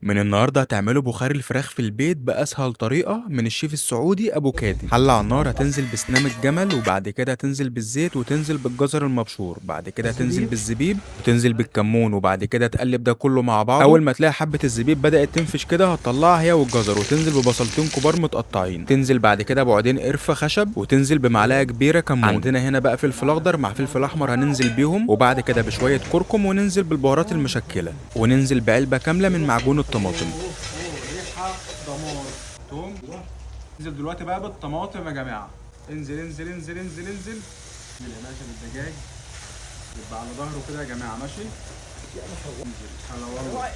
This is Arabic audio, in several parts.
من النهارده هتعملوا بخار الفراخ في البيت بأسهل طريقة من الشيف السعودي أبو كادي. حلة على النار هتنزل بسنام الجمل، وبعد كده هتنزل بالزيت، وتنزل بالجزر المبشور، بعد كده هتنزل الزبيب. بالزبيب، وتنزل بالكمون، وبعد كده تقلب ده كله مع بعضه. أول ما تلاقي حبة الزبيب بدأت تنفش كده هتطلعها هي والجزر، وتنزل ببصلتين كبار متقطعين، تنزل بعد كده بعدين قرفة خشب، وتنزل بمعلقة كبيرة كمون. عندنا هنا بقى فلفل أخضر مع فلفل أحمر هننزل بيهم، وبعد كده بشوية كركم، وننزل بالبهارات المشكلة، وننزل بعلبة كاملة من معجون الطماطم. ريحه دمار. توم. انزل دلوقتي بقى بالطماطم يا جماعه. انزل انزل انزل انزل انزل انزل يا باشا بالدجاج. يبقى على ظهره كده يا جماعه، ماشي. انزل على والله.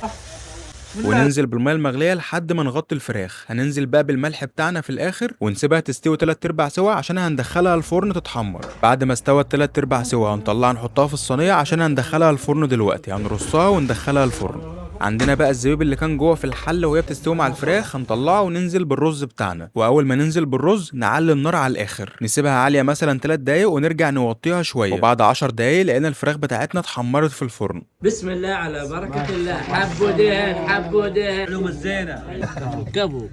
وننزل بالميه المغليه لحد ما نغطي الفراخ. هننزل بقى بالملح بتاعنا في الاخر، ونسيبها تستوي 3 ارباع سوا عشان هندخلها الفرن تتحمر. بعد ما استوت 3 ارباع سوا هنطلعها نحطها في الصينيه عشان هندخلها الفرن دلوقتي. هنرصها وندخلها الفرن. عندنا بقى الزبيب اللي كان جوه في الحله وهي بتستوي مع الفراخ هنطلعه وننزل بالرز بتاعنا. واول ما ننزل بالرز نعلي النار على الاخر، نسيبها عاليه مثلا 3 دقايق ونرجع نوطيها شويه. وبعد 10 دقايق لقينا الفراخ بتاعتنا اتحمرت في الفرن. بسم الله على بركة الله. حبودين حبودين علوم الزينة. كبو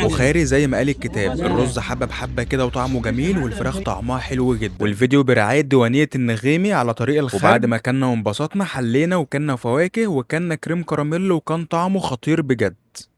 بخاري زي ما قال الكتاب، الرز حبة بحبة كده وطعمه جميل، والفراخ طعمها حلو جدا. والفيديو برعاية ديوانية النغيمي على طريق الخرب. وبعد ما كنا وانبسطنا حلينا وكلنا فواكه وكلنا كريم كراميل، وكان طعمه خطير بجد.